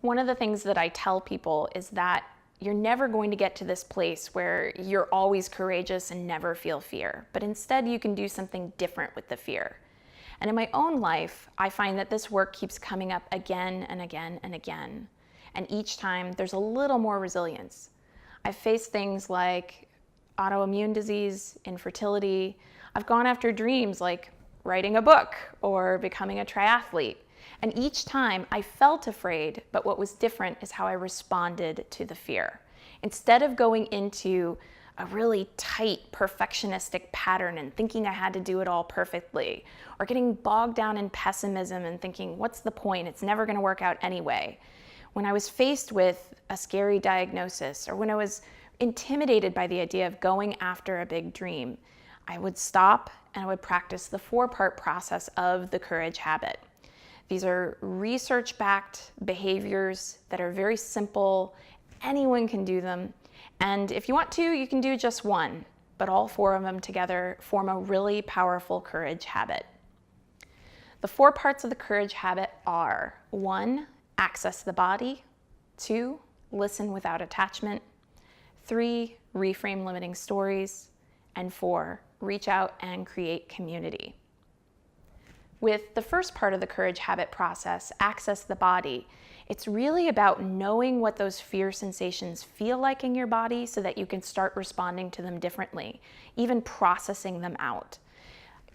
One of the things that I tell people is that you're never going to get to this place where you're always courageous and never feel fear, but instead you can do something different with the fear. And in my own life, I find that this work keeps coming up again and again and again. And each time there's a little more resilience. I've faced things like autoimmune disease, infertility. I've gone after dreams like writing a book or becoming a triathlete. And each time I felt afraid, but what was different is how I responded to the fear. Instead of going into a really tight, perfectionistic pattern and thinking I had to do it all perfectly, or getting bogged down in pessimism and thinking, what's the point? It's never going to work out anyway. When I was faced with a scary diagnosis, or when I was intimidated by the idea of going after a big dream, I would stop and I would practice the 4-part process of the courage habit. These are research-backed behaviors that are very simple. Anyone can do them. And if you want to, you can do just one, but all 4 of them together form a really powerful courage habit. The 4 parts of the courage habit are: 1, access the body; 2, listen without attachment; 3, reframe limiting stories; and 4, reach out and create community. With the first part of the courage habit process, access the body, it's really about knowing what those fear sensations feel like in your body so that you can start responding to them differently, even processing them out.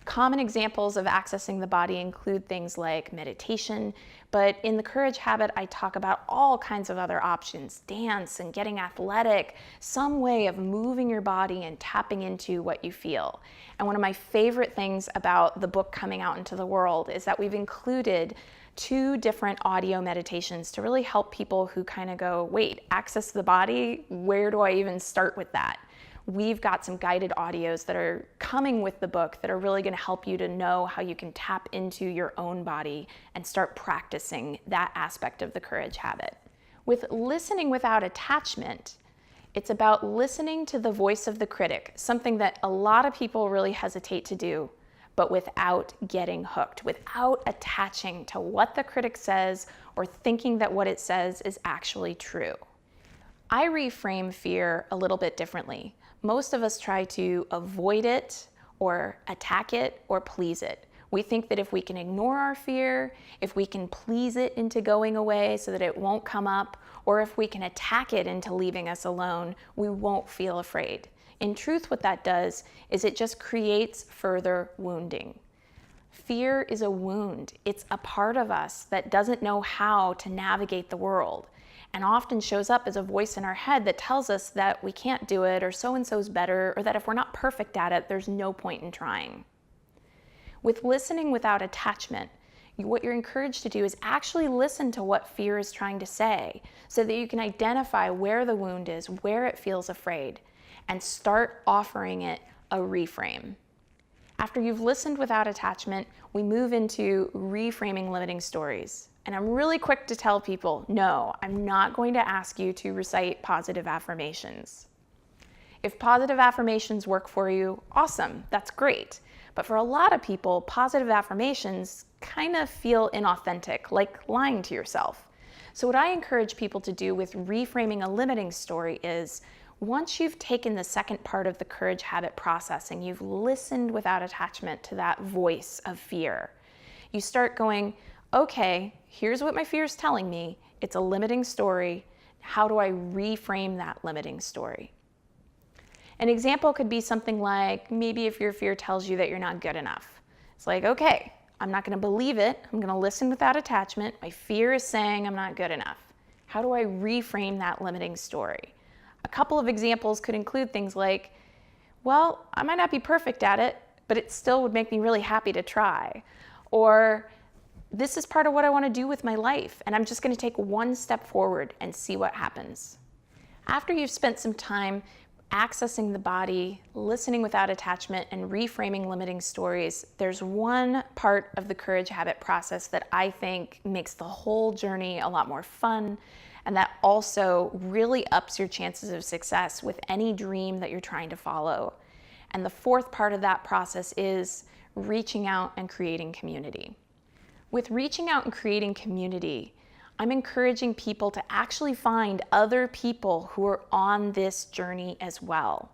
Common examples of accessing the body include things like meditation, but in the courage habit, I talk about all kinds of other options: dance and getting athletic, some way of moving your body and tapping into what you feel. And one of my favorite things about the book coming out into the world is that we've included 2 different audio meditations to really help people who kind of go, wait, access the body? Where do I even start with that? We've got some guided audios that are coming with the book that are really going to help you to know how you can tap into your own body and start practicing that aspect of the courage habit. With listening without attachment, it's about listening to the voice of the critic, something that a lot of people really hesitate to do, but without getting hooked, without attaching to what the critic says or thinking that what it says is actually true. I reframe fear a little bit differently. Most of us try to avoid it or attack it or please it. We think that if we can ignore our fear, if we can please it into going away so that it won't come up, or if we can attack it into leaving us alone, we won't feel afraid. In truth, what that does is it just creates further wounding. Fear is a wound. It's a part of us that doesn't know how to navigate the world, and often shows up as a voice in our head that tells us that we can't do it, or so-and-so's better, or that if we're not perfect at it, there's no point in trying. With listening without attachment, what you're encouraged to do is actually listen to what fear is trying to say so that you can identify where the wound is, where it feels afraid, and start offering it a reframe. After you've listened without attachment, we move into reframing limiting stories. And I'm really quick to tell people, no, I'm not going to ask you to recite positive affirmations. If positive affirmations work for you, awesome, that's great. But for a lot of people, positive affirmations kind of feel inauthentic, like lying to yourself. So what I encourage people to do with reframing a limiting story is, once you've taken the second part of the courage habit process and you've listened without attachment to that voice of fear, you start going, okay, here's what my fear is telling me. It's a limiting story. How do I reframe that limiting story? An example could be something like, maybe if your fear tells you that you're not good enough. It's like, okay, I'm not going to believe it. I'm going to listen without attachment. My fear is saying I'm not good enough. How do I reframe that limiting story? A couple of examples could include things like, well, I might not be perfect at it, but it still would make me really happy to try. Or, this is part of what I want to do with my life, and I'm just going to take one step forward and see what happens. After you've spent some time accessing the body, listening without attachment, and reframing limiting stories, there's one part of the courage habit process that I think makes the whole journey a lot more fun, and that also really ups your chances of success with any dream that you're trying to follow. And the fourth part of that process is reaching out and creating community. With reaching out and creating community, I'm encouraging people to actually find other people who are on this journey as well.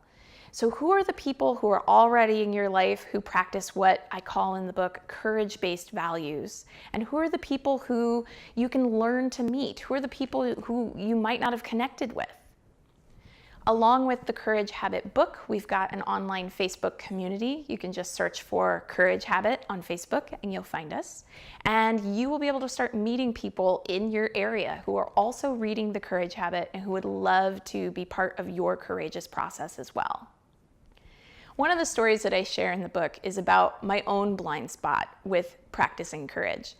So who are the people who are already in your life who practice what I call in the book courage-based values? And who are the people who you can learn to meet? Who are the people who you might not have connected with? Along with the Courage Habit book, we've got an online Facebook community. You can just search for Courage Habit on Facebook and you'll find us. And you will be able to start meeting people in your area who are also reading the Courage Habit and who would love to be part of your courageous process as well. One of the stories that I share in the book is about my own blind spot with practicing courage.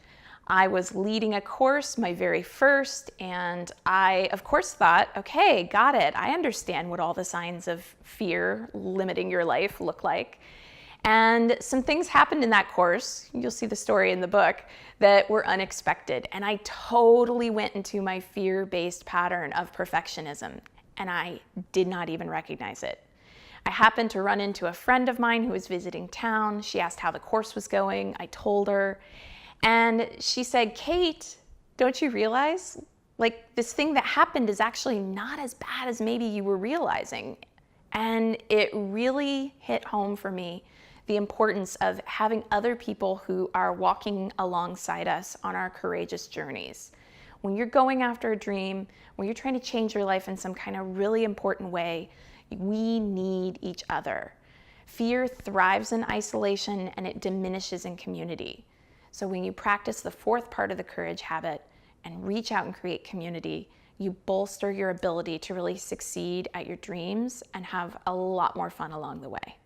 I was leading a course, my very first, and I, of course, thought, okay, got it. I understand what all the signs of fear limiting your life look like. And some things happened in that course, you'll see the story in the book, that were unexpected. And I totally went into my fear-based pattern of perfectionism, and I did not even recognize it. I happened to run into a friend of mine who was visiting town. She asked how the course was going. I told her. And she said, Kate, don't you realize, like, this thing that happened is actually not as bad as maybe you were realizing. And it really hit home for me the importance of having other people who are walking alongside us on our courageous journeys. When you're going after a dream, when you're trying to change your life in some kind of really important way, we need each other. Fear thrives in isolation and it diminishes in community. So when you practice the fourth part of the Courage Habit and reach out and create community, you bolster your ability to really succeed at your dreams and have a lot more fun along the way.